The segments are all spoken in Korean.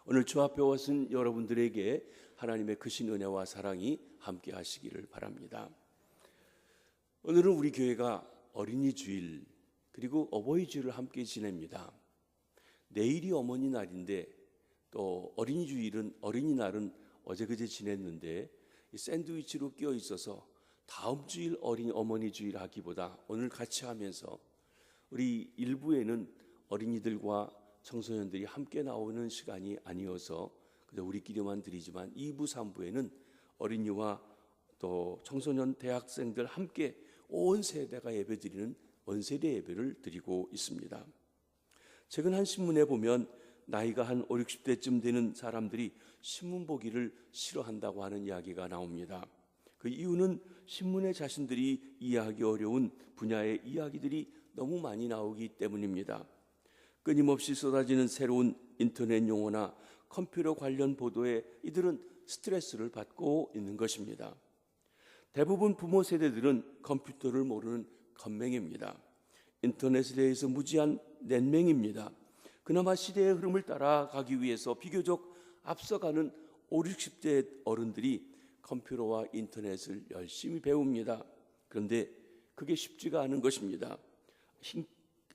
오늘 주 앞에 오신 여러분들에게 하나님의 크신 은혜와 사랑이 함께 하시기를 바랍니다. 오늘은 우리 교회가 어린이 주일 그리고 어버이 주일을 함께 지냅니다. 내일이 어머니 날인데 또 어린이 주일은 어린이날은 어제그제 지냈는데 샌드위치로 끼어 있어서 다음 주일 어머니 주일 하기보다 오늘 같이 하면서 우리 일부에는 어린이들과 청소년들이 함께 나오는 시간이 아니어서 그저 우리끼리만 드리지만 2부, 3부에는 어린이와 또 청소년, 대학생들 함께 온 세대가 예배드리는 원세대 예배를 드리고 있습니다. 최근 한 신문에 보면 나이가 한 5, 60대쯤 되는 사람들이 신문 보기를 싫어한다고 하는 이야기가 나옵니다. 그 이유는 신문에 자신들이 이해하기 어려운 분야의 이야기들이 너무 많이 나오기 때문입니다. 끊임없이 쏟아지는 새로운 인터넷 용어나 컴퓨터 관련 보도에 이들은 스트레스를 받고 있는 것입니다. 대부분 부모 세대들은 컴퓨터를 모르는 겉맹입니다. 인터넷에 대해서 무지한 낸맹입니다. 그나마 시대의 흐름을 따라가기 위해서 비교적 앞서가는 5, 60대 어른들이 컴퓨터와 인터넷을 열심히 배웁니다. 그런데 그게 쉽지가 않은 것입니다.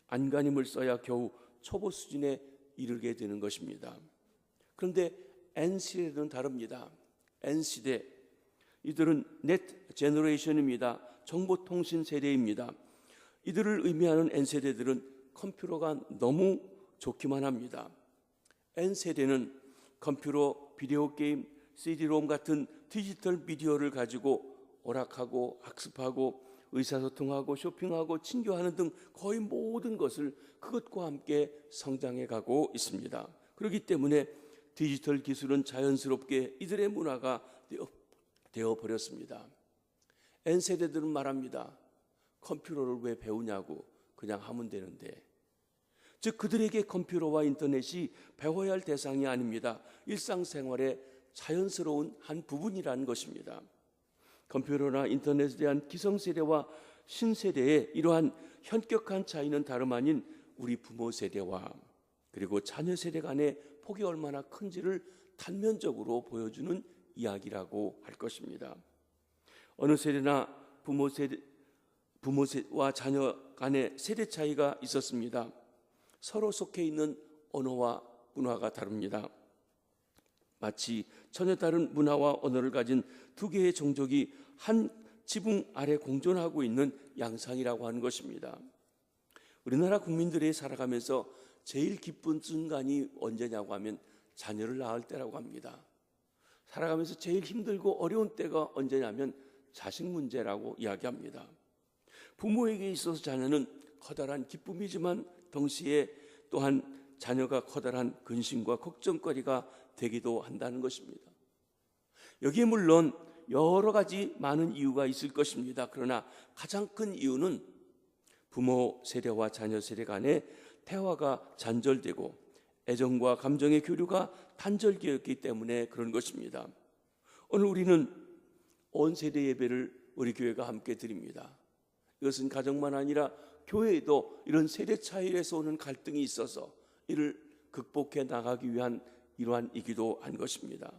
안간힘을 써야 겨우 초보 수준에 이르게 되는 것입니다. 그런데 N세대는 다릅니다. N세대, 이들은 넷 제너레이션입니다. 정보통신 세대입니다. 이들을 의미하는 N세대들은 컴퓨터가 너무 좋기만 합니다. N세대는 컴퓨터, 비디오 게임, CD롬 같은 디지털 미디어를 가지고 오락하고 학습하고 의사소통하고 쇼핑하고 친교하는 등 거의 모든 것을 그것과 함께 성장해 가고 있습니다. 그렇기 때문에 디지털 기술은 자연스럽게 이들의 문화가 되어버렸습니다. N세대들은 말합니다. 컴퓨터를 왜 배우냐고, 그냥 하면 되는데. 즉 그들에게 컴퓨터와 인터넷이 배워야 할 대상이 아닙니다. 일상생활의 자연스러운 한 부분이라는 것입니다. 컴퓨터나 인터넷에 대한 기성세대와 신세대의 이러한 현격한 차이는 다름 아닌 우리 부모 세대와 그리고 자녀 세대 간의 폭이 얼마나 큰지를 단면적으로 보여주는 이야기라고 할 것입니다. 어느 세대나 부모와 자녀 간의 세대 차이가 있었습니다. 서로 속해 있는 언어와 문화가 다릅니다. 마치 전혀 다른 문화와 언어를 가진 두 개의 종족이 한 지붕 아래 공존하고 있는 양상이라고 하는 것입니다. 우리나라 국민들이 살아가면서 제일 기쁜 순간이 언제냐고 하면 자녀를 낳을 때라고 합니다. 살아가면서 제일 힘들고 어려운 때가 언제냐면 자식 문제라고 이야기합니다. 부모에게 있어서 자녀는 커다란 기쁨이지만 동시에 또한 자녀가 커다란 근심과 걱정거리가 되기도 한다는 것입니다. 여기에 물론 여러 가지 많은 이유가 있을 것입니다. 그러나 가장 큰 이유는 부모 세대와 자녀 세대 간의 대화가 잔절되고 애정과 감정의 교류가 단절되었기 때문에 그런 것입니다. 오늘 우리는 온 세대 예배를 우리 교회가 함께 드립니다. 이것은 가정만 아니라 교회에도 이런 세대 차이에서 오는 갈등이 있어서 이를 극복해 나가기 위한 이러한이기도 한 것입니다.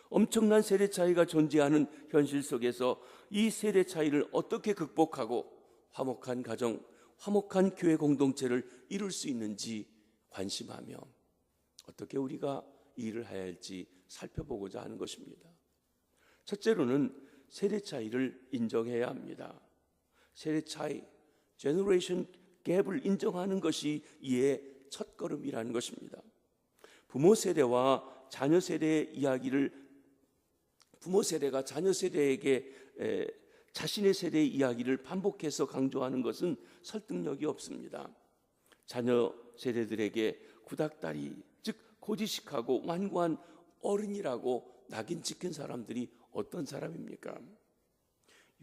엄청난 세대 차이가 존재하는 현실 속에서 이 세대 차이를 어떻게 극복하고 화목한 가정, 화목한 교회 공동체를 이룰 수 있는지 관심하며 어떻게 우리가 이 일을 해야 할지 살펴보고자 하는 것입니다. 첫째로는 세대 차이를 인정해야 합니다. 세대 차이, 제너레이션 갭을 인정하는 것이 이의 첫걸음이라는 것입니다. 부모 세대와 자녀 세대의 이야기를 부모 세대가 자녀 세대에게 자신의 세대의 이야기를 반복해서 강조하는 것은 설득력이 없습니다. 자녀 세대들에게 구닥다리, 즉 고지식하고 완고한 어른이라고 낙인 찍힌 사람들이 어떤 사람입니까?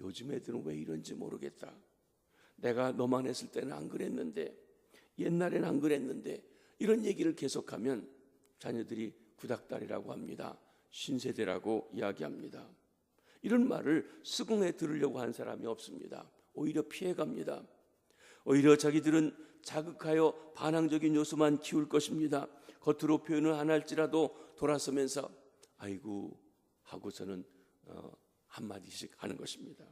요즘 애들은 왜 이런지 모르겠다. 내가 너만 했을 때는 안 그랬는데, 옛날에는 안 그랬는데, 이런 얘기를 계속하면 자녀들이 구닥다리라고 합니다. 신세대라고 이야기합니다. 이런 말을 수긍해 들으려고 한 사람이 없습니다. 오히려 피해갑니다. 오히려 자기들은 자극하여 반항적인 요소만 키울 것입니다. 겉으로 표현을 안 할지라도 돌아서면서 아이고 하고서는 한마디씩 하는 것입니다.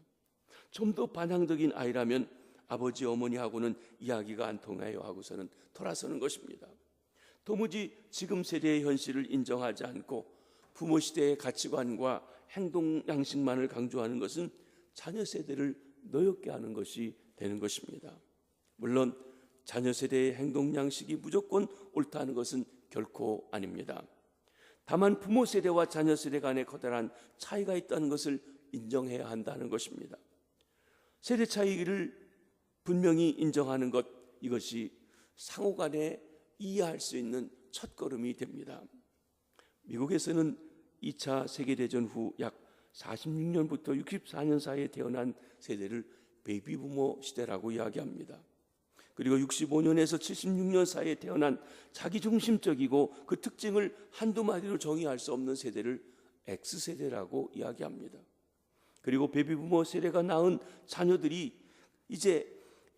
좀 더 반항적인 아이라면 아버지 어머니하고는 이야기가 안 통해요 하고서는 돌아서는 것입니다. 도무지 지금 세대의 현실을 인정하지 않고 부모 시대의 가치관과 행동 양식만을 강조하는 것은 자녀 세대를 노엽게 하는 것이 되는 것입니다. 물론 자녀 세대의 행동 양식이 무조건 옳다는 것은 결코 아닙니다. 다만 부모 세대와 자녀 세대 간에 커다란 차이가 있다는 것을 인정해야 한다는 것입니다. 세대 차이를 분명히 인정하는 것, 이것이 상호 간에 이해할 수 있는 첫걸음이 됩니다. 미국에서는 2차 세계대전 후 약 46년부터 64년 사이에 태어난 세대를 베이비 부모 시대라고 이야기합니다. 그리고 65년에서 76년 사이에 태어난 자기중심적이고 그 특징을 한두 마디로 정의할 수 없는 세대를 X세대라고 이야기합니다. 그리고 베이비 부모 세대가 낳은 자녀들이 이제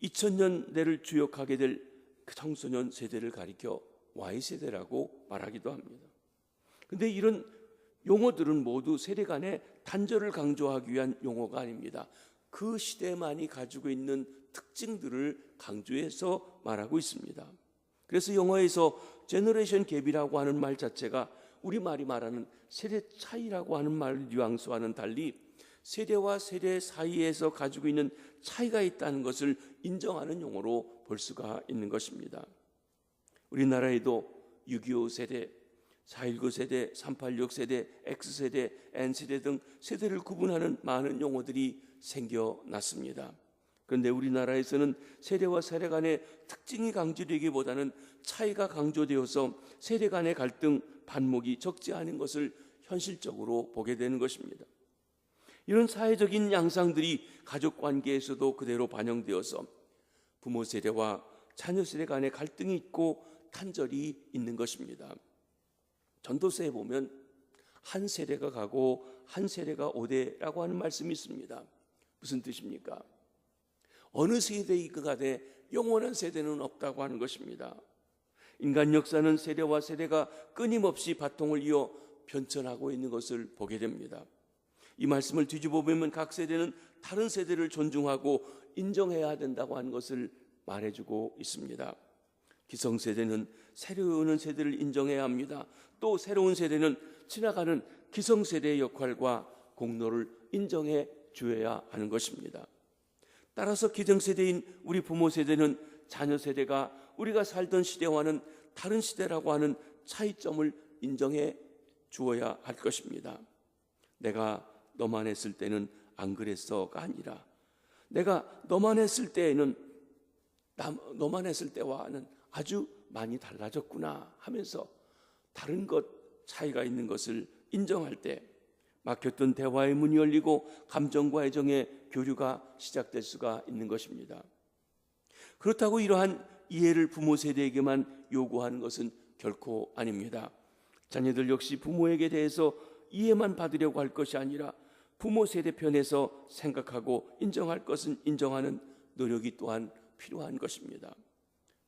2000년대를 주역하게 될 그 청소년 세대를 가리켜 Y세대라고 말하기도 합니다. 그런데 이런 용어들은 모두 세대 간의 단절을 강조하기 위한 용어가 아닙니다. 그 시대만이 가지고 있는 특징들을 강조해서 말하고 있습니다. 그래서 영어에서 제너레이션 갭이라고 하는 말 자체가 우리말이 말하는 세대 차이라고 하는 말 뉘앙스와는 달리 세대와 세대 사이에서 가지고 있는 차이가 있다는 것을 인정하는 용어로 볼 수가 있는 것입니다. 우리나라에도 6.25 세대, 4.19 세대, 3.86 세대, X세대, N세대 등 세대를 구분하는 많은 용어들이 생겨났습니다. 그런데 우리나라에서는 세대와 세대 간의 특징이 강조되기보다는 차이가 강조되어서 세대 간의 갈등, 반목이 적지 않은 것을 현실적으로 보게 되는 것입니다. 이런 사회적인 양상들이 가족 관계에서도 그대로 반영되어서 부모 세대와 자녀 세대 간의 갈등이 있고 단절이 있는 것입니다. 전도서에 보면 한 세대가 가고 한 세대가 오되라고 하는 말씀이 있습니다. 무슨 뜻입니까? 어느 세대이가 돼 영원한 세대는 없다고 하는 것입니다. 인간 역사는 세대와 세대가 끊임없이 바통을 이어 변천하고 있는 것을 보게 됩니다. 이 말씀을 뒤집어 보면 각 세대는 다른 세대를 존중하고 인정해야 된다고 하는 것을 말해주고 있습니다. 기성세대는 새로운 세대를 인정해야 합니다. 또 새로운 세대는 지나가는 기성세대의 역할과 공로를 인정해 주어야 하는 것입니다. 따라서 기성세대인 우리 부모 세대는 자녀 세대가 우리가 살던 시대와는 다른 시대라고 하는 차이점을 인정해 주어야 할 것입니다. 내가 너만 했을 때는 안 그랬어가 아니라 내가 너만 했을 때에는 너만 했을 때와는 아주 많이 달라졌구나 하면서 다른 것 차이가 있는 것을 인정할 때 막혔던 대화의 문이 열리고 감정과 애정의 교류가 시작될 수가 있는 것입니다. 그렇다고 이러한 이해를 부모 세대에게만 요구하는 것은 결코 아닙니다. 자녀들 역시 부모에게 대해서 이해만 받으려고 할 것이 아니라 부모 세대 편에서 생각하고 인정할 것은 인정하는 노력이 또한 필요한 것입니다.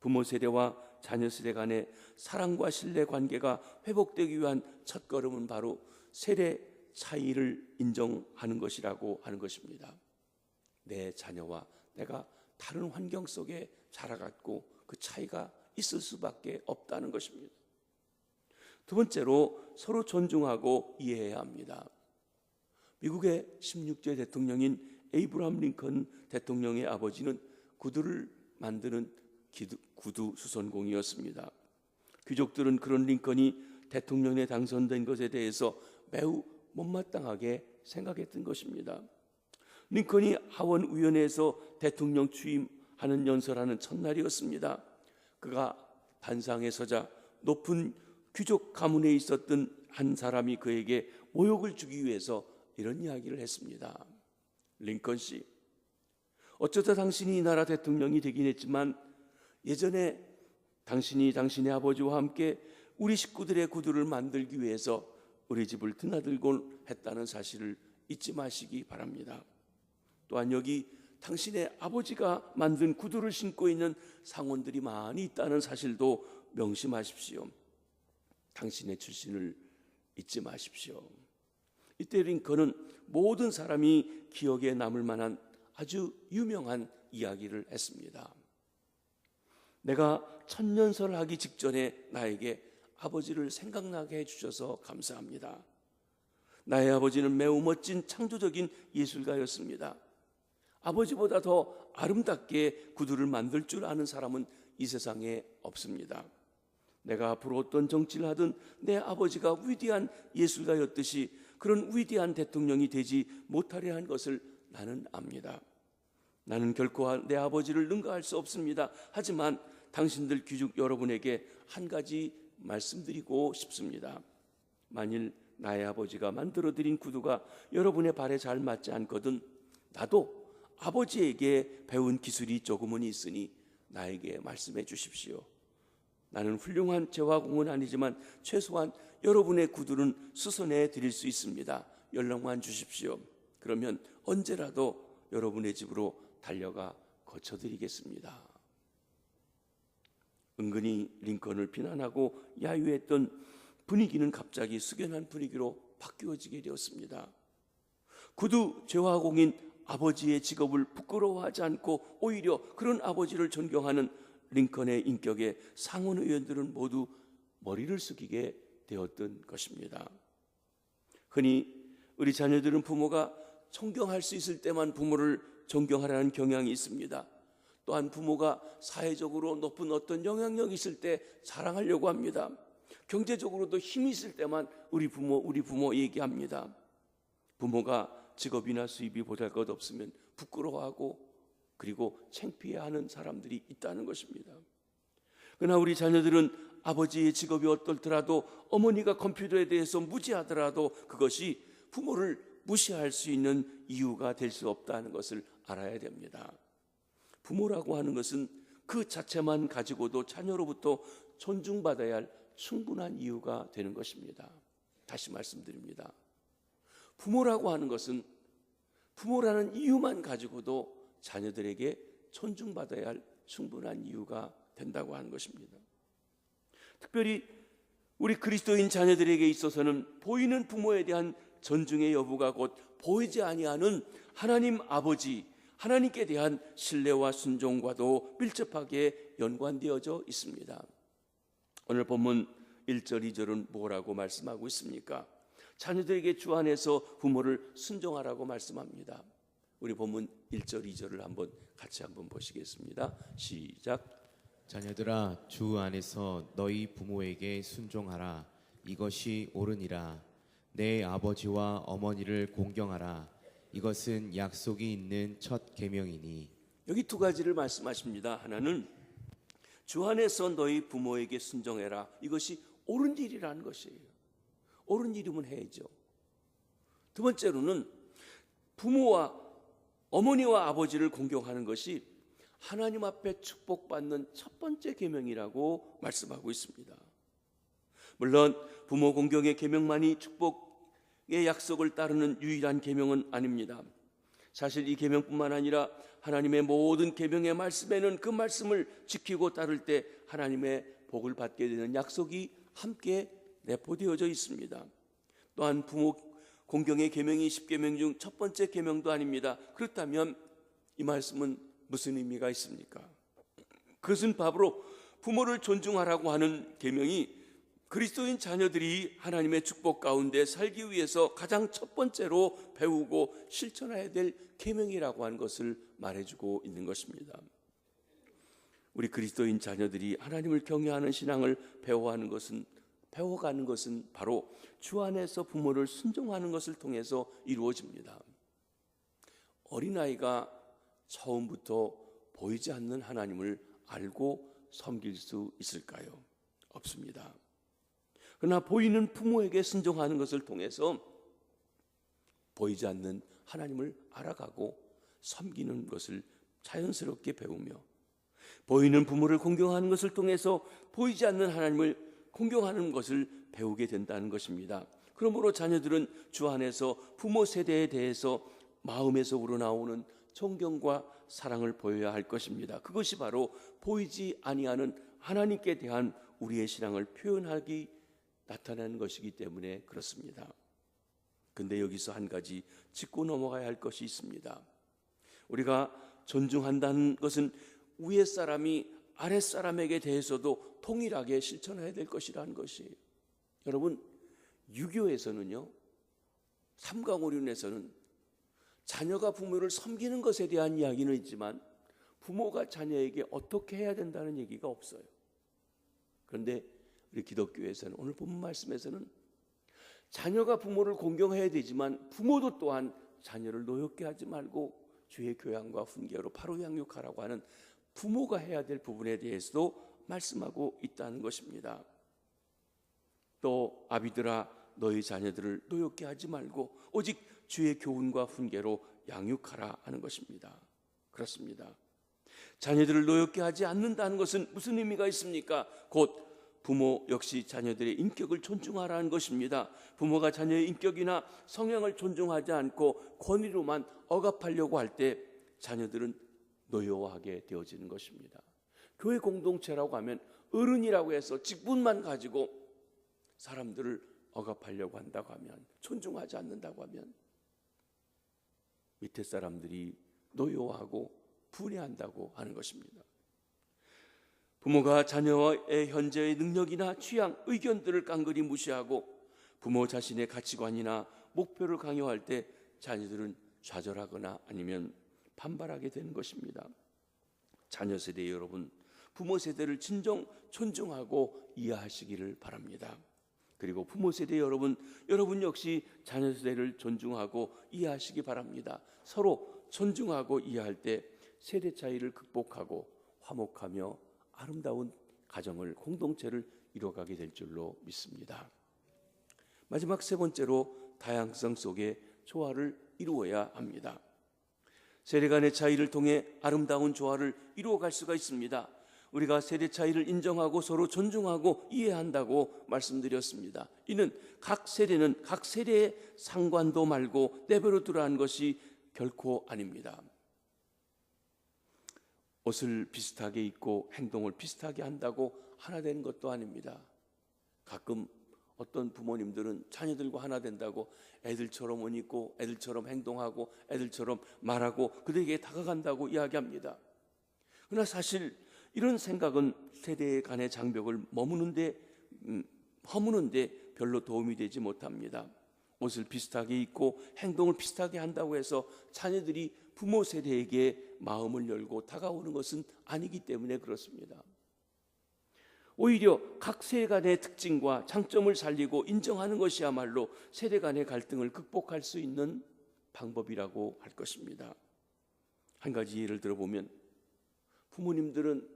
부모 세대와 자녀 세대 간의 사랑과 신뢰 관계가 회복되기 위한 첫걸음은 바로 세대 차이를 인정하는 것이라고 하는 것입니다. 내 자녀와 내가 다른 환경 속에 자라갔고 그 차이가 있을 수밖에 없다는 것입니다. 두 번째로 서로 존중하고 이해해야 합니다. 미국의 16대 대통령인 에이브라함 링컨 대통령의 아버지는 구두를 만드는 구두 수선공이었습니다. 귀족들은 그런 링컨이 대통령에 당선된 것에 대해서 매우 못마땅하게 생각했던 것입니다. 링컨이 하원위원회에서 대통령 취임하는 연설하는 첫날이었습니다. 그가 단상에 서자 높은 귀족 가문에 있었던 한 사람이 그에게 모욕을 주기 위해서 이런 이야기를 했습니다. 링컨 씨, 어쩌다 당신이 이 나라 대통령이 되긴 했지만 예전에 당신이 당신의 아버지와 함께 우리 식구들의 구두를 만들기 위해서 우리 집을 드나들곤 했다는 사실을 잊지 마시기 바랍니다. 또한 여기 당신의 아버지가 만든 구두를 신고 있는 상원들이 많이 있다는 사실도 명심하십시오. 당신의 출신을 잊지 마십시오. 이때 링컨은 모든 사람이 기억에 남을 만한 아주 유명한 이야기를 했습니다. 내가 천년설하기 직전에 나에게 아버지를 생각나게 해주셔서 감사합니다. 나의 아버지는 매우 멋진 창조적인 예술가였습니다. 아버지보다 더 아름답게 구두를 만들 줄 아는 사람은 이 세상에 없습니다. 내가 앞으로 어떤 정치를 하든 내 아버지가 위대한 예술가였듯이 그런 위대한 대통령이 되지 못하려 한 것을 나는 압니다. 나는 결코 내 아버지를 능가할 수 없습니다. 하지만 당신들 귀족 여러분에게 한 가지 말씀드리고 싶습니다. 만일 나의 아버지가 만들어드린 구두가 여러분의 발에 잘 맞지 않거든 나도 아버지에게 배운 기술이 조금은 있으니 나에게 말씀해 주십시오. 나는 훌륭한 재화공은 아니지만 최소한 여러분의 구두는 수선해 드릴 수 있습니다. 연락만 주십시오. 그러면 언제라도 여러분의 집으로 달려가 고쳐드리겠습니다. 은근히 링컨을 비난하고 야유했던 분위기는 갑자기 숙연한 분위기로 바뀌어지게 되었습니다. 구두 재화공인 아버지의 직업을 부끄러워하지 않고 오히려 그런 아버지를 존경하는 링컨의 인격에 상원 의원들은 모두 머리를 숙이게 되었던 것입니다. 흔히 우리 자녀들은 부모가 존경할 수 있을 때만 부모를 존경하라는 경향이 있습니다. 또한 부모가 사회적으로 높은 어떤 영향력이 있을 때 자랑하려고 합니다. 경제적으로도 힘이 있을 때만 우리 부모 얘기합니다. 부모가 직업이나 수입이 보잘것없으면 부끄러워하고 그리고 창피해하는 사람들이 있다는 것입니다. 그러나 우리 자녀들은 아버지의 직업이 어떻더라도 어머니가 컴퓨터에 대해서 무지하더라도 그것이 부모를 무시할 수 있는 이유가 될 수 없다는 것을 알아야 됩니다. 부모라고 하는 것은 그 자체만 가지고도 자녀로부터 존중받아야 할 충분한 이유가 되는 것입니다. 다시 말씀드립니다. 부모라고 하는 것은 부모라는 이유만 가지고도 자녀들에게 존중받아야 할 충분한 이유가 된다고 하는 것입니다. 특별히 우리 그리스도인 자녀들에게 있어서는 보이는 부모에 대한 존중의 여부가 곧 보이지 아니하는 하나님 아버지, 하나님께 대한 신뢰와 순종과도 밀접하게 연관되어져 있습니다. 오늘 본문 1절, 2절은 뭐라고 말씀하고 있습니까? 자녀들에게 주 안에서 부모를 순종하라고 말씀합니다. 우리 본문 1절, 2절을 같이 한번 보시겠습니다. 시작. 자녀들아, 주 안에서 너희 부모에게 순종하라. 이것이 옳으니라. 내 아버지와 어머니를 공경하라. 이것은 약속이 있는 첫 계명이니. 여기 두 가지를 말씀하십니다. 하나는 주 안에서 너희 부모에게 순종해라. 이것이 옳은 일이라는 것이에요. 옳은 일이면 해야죠. 두 번째로는 부모와 어머니와 아버지를 공경하는 것이 하나님 앞에 축복받는 첫 번째 계명이라고 말씀하고 있습니다. 물론 부모 공경의 계명만이 축복의 약속을 따르는 유일한 계명은 아닙니다. 사실 이 계명뿐만 아니라 하나님의 모든 계명의 말씀에는 그 말씀을 지키고 따를 때 하나님의 복을 받게 되는 약속이 함께 내포되어져 있습니다. 또한 부모 공경의 계명이 10계명 중 첫 번째 계명도 아닙니다. 그렇다면 이 말씀은 무슨 의미가 있습니까? 그것은 바로 부모를 존중하라고 하는 계명이 그리스도인 자녀들이 하나님의 축복 가운데 살기 위해서 가장 첫 번째로 배우고 실천해야 될 계명이라고 하는 것을 말해주고 있는 것입니다. 우리 그리스도인 자녀들이 하나님을 경외하는 신앙을 배워가는 것은 바로 주 안에서 부모를 순종하는 것을 통해서 이루어집니다. 어린아이가 처음부터 보이지 않는 하나님을 알고 섬길 수 있을까요? 없습니다. 그러나 보이는 부모에게 순종하는 것을 통해서 보이지 않는 하나님을 알아가고 섬기는 것을 자연스럽게 배우며 보이는 부모를 공경하는 것을 통해서 보이지 않는 하나님을 공경하는 것을 배우게 된다는 것입니다. 그러므로 자녀들은 주 안에서 부모 세대에 대해서 마음에서 우러나오는 존경과 사랑을 보여야 할 것입니다. 그것이 바로 보이지 아니하는 하나님께 대한 우리의 신앙을 표현하기 나타나는 것이기 때문에 그렇습니다. 근데 여기서 한 가지 짚고 넘어가야 할 것이 있습니다. 우리가 존중한다는 것은 위에 사람이 아랫 사람에게 대해서도 동일하게 실천해야 될 것이라는 것이에요. 여러분, 유교에서는요, 삼강오륜에서는 자녀가 부모를 섬기는 것에 대한 이야기는 있지만 부모가 자녀에게 어떻게 해야 된다는 얘기가 없어요. 그런데 우리 기독교에서는, 오늘 본문 말씀에서는 자녀가 부모를 공경해야 되지만 부모도 또한 자녀를 노엽게 하지 말고 주의 교양과 훈계로 바로 양육하라고 하는 부모가 해야 될 부분에 대해서도 말씀하고 있다는 것입니다. 또 아비들아, 너희 자녀들을 노엽게 하지 말고 오직 주의 교훈과 훈계로 양육하라 하는 것입니다. 그렇습니다. 자녀들을 노엽게 하지 않는다는 것은 무슨 의미가 있습니까? 곧 부모 역시 자녀들의 인격을 존중하라는 것입니다. 부모가 자녀의 인격이나 성향을 존중하지 않고 권위로만 억압하려고 할 때 자녀들은 노여워하게 되어지는 것입니다. 교회 공동체라고 하면 어른이라고 해서 직분만 가지고 사람들을 억압하려고 한다고 하면, 존중하지 않는다고 하면 밑에 사람들이 노여워하고 분해한다고 하는 것입니다. 부모가 자녀의 현재의 능력이나 취향, 의견들을 깡그리 무시하고 부모 자신의 가치관이나 목표를 강요할 때 자녀들은 좌절하거나 아니면 반발하게 되는 것입니다. 자녀 세대 여러분, 부모 세대를 진정 존중하고 이해하시기를 바랍니다. 그리고 부모 세대 여러분 역시 자녀 세대를 존중하고 이해하시기 바랍니다. 서로 존중하고 이해할 때 세대 차이를 극복하고 화목하며 아름다운 가정을, 공동체를 이뤄가게 될 줄로 믿습니다. 마지막 세 번째로 다양성 속에 조화를 이루어야 합니다. 세대 간의 차이를 통해 아름다운 조화를 이루어갈 수가 있습니다. 우리가 세대 차이를 인정하고 서로 존중하고 이해한다고 말씀드렸습니다. 이는 각 세대는 각 세대의 상관도 말고 내버려 두라는 것이 결코 아닙니다. 옷을 비슷하게 입고 행동을 비슷하게 한다고 하나 되는 것도 아닙니다. 가끔 어떤 부모님들은 자녀들과 하나 된다고 애들처럼 옷 입고 애들처럼 행동하고 애들처럼 말하고 그들에게 다가간다고 이야기합니다. 그러나 사실 이런 생각은 세대 간의 장벽을 허무는데 별로 도움이 되지 못합니다. 옷을 비슷하게 입고 행동을 비슷하게 한다고 해서 자녀들이 부모 세대에게 마음을 열고 다가오는 것은 아니기 때문에 그렇습니다. 오히려 각 세대 간의 특징과 장점을 살리고 인정하는 것이야말로 세대 간의 갈등을 극복할 수 있는 방법이라고 할 것입니다. 한 가지 예를 들어보면, 부모님들은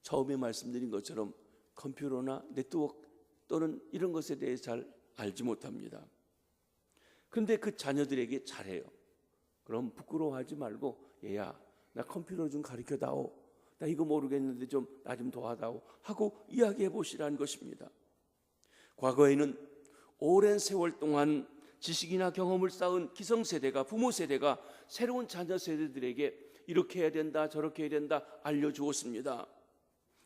처음에 말씀드린 것처럼 컴퓨터나 네트워크 또는 이런 것에 대해 잘 알지 못합니다. 그런데 그 자녀들에게 잘해요. 그럼 부끄러워하지 말고, 얘야, 나 컴퓨터 좀 가르쳐다오, 나 이거 모르겠는데 나 좀 도와다오 하고 이야기해 보시라는 것입니다. 과거에는 오랜 세월 동안 지식이나 경험을 쌓은 기성세대가, 부모 세대가 새로운 자녀 세대들에게 이렇게 해야 된다 저렇게 해야 된다 알려주었습니다.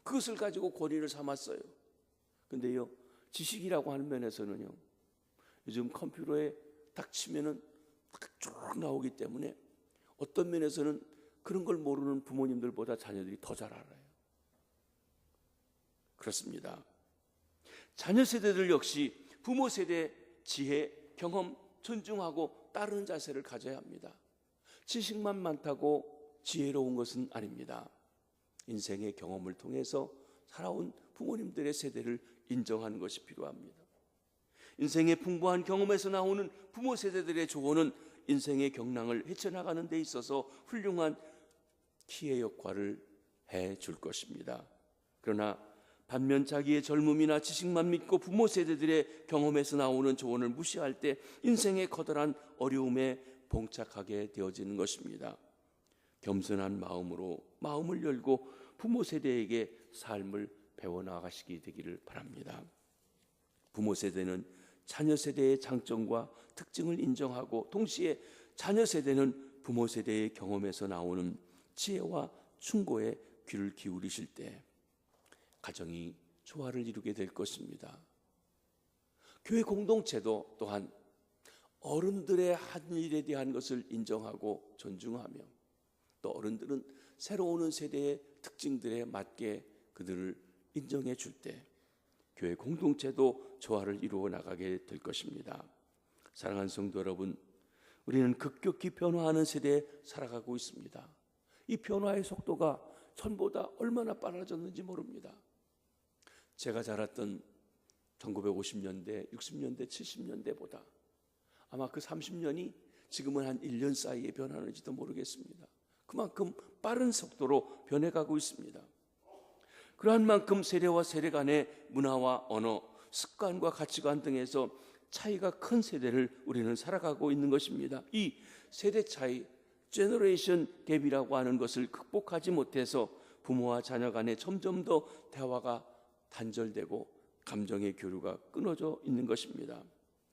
그것을 가지고 권위를 삼았어요. 근데요, 지식이라고 하는 면에서는요, 요즘 컴퓨터에 딱 치면은 쭉 나오기 때문에 어떤 면에서는 그런 걸 모르는 부모님들보다 자녀들이 더 잘 알아요. 그렇습니다. 자녀 세대들 역시 부모 세대 지혜, 경험, 존중하고 따르는 자세를 가져야 합니다. 지식만 많다고 지혜로운 것은 아닙니다. 인생의 경험을 통해서 살아온 부모님들의 세대를 인정하는 것이 필요합니다. 인생의 풍부한 경험에서 나오는 부모 세대들의 조언은 인생의 경랑을 헤쳐나가는 데 있어서 훌륭한 키의 역할을 해줄 것입니다. 그러나 반면 자기의 젊음이나 지식만 믿고 부모 세대들의 경험에서 나오는 조언을 무시할 때 인생의 커다란 어려움에 봉착하게 되어지는 것입니다. 겸손한 마음으로 마음을 열고 부모 세대에게 삶을 배워나가시게 되기를 바랍니다. 부모 세대는 자녀 세대의 장점과 특징을 인정하고 동시에 자녀 세대는 부모 세대의 경험에서 나오는 지혜와 충고에 귀를 기울이실 때 가정이 조화를 이루게 될 것입니다. 교회 공동체도 또한 어른들의 한 일에 대한 것을 인정하고 존중하며 또 어른들은 새로 오는 세대의 특징들에 맞게 그들을 인정해 줄 때 교회 공동체도 조화를 이루어 나가게 될 것입니다. 사랑하는 성도 여러분, 우리는 급격히 변화하는 세대에 살아가고 있습니다. 이 변화의 속도가 전보다 얼마나 빨라졌는지 모릅니다. 제가 자랐던 1950년대, 60년대, 70년대보다 아마 그 30년이 지금은 한 1년 사이에 변하는지도 모르겠습니다. 그만큼 빠른 속도로 변해가고 있습니다. 그러한 만큼 세대와 세대 간의 문화와 언어, 습관과 가치관 등에서 차이가 큰 세대를 우리는 살아가고 있는 것입니다. 이 세대 차이, 제너레이션 갭이라고 하는 것을 극복하지 못해서 부모와 자녀 간에 점점 더 대화가 단절되고 감정의 교류가 끊어져 있는 것입니다.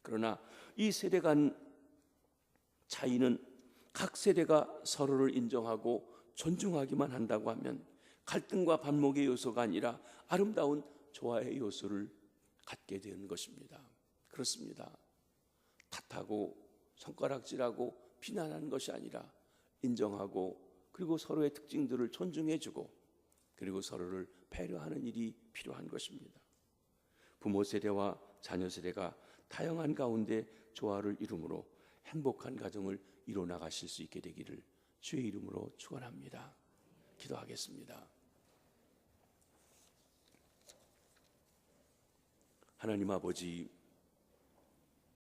그러나 이 세대 간 차이는 각 세대가 서로를 인정하고 존중하기만 한다고 하면 갈등과 반목의 요소가 아니라 아름다운 조화의 요소를 갖게 되는 것입니다. 그렇습니다. 탓하고 손가락질하고 비난하는 것이 아니라 인정하고 그리고 서로의 특징들을 존중해주고 그리고 서로를 배려하는 일이 필요한 것입니다. 부모 세대와 자녀 세대가 다양한 가운데 조화를 이루므로 행복한 가정을 이뤄 나가실 수 있게 되기를 주의 이름으로 축원합니다. 기도하겠습니다. 하나님 아버지,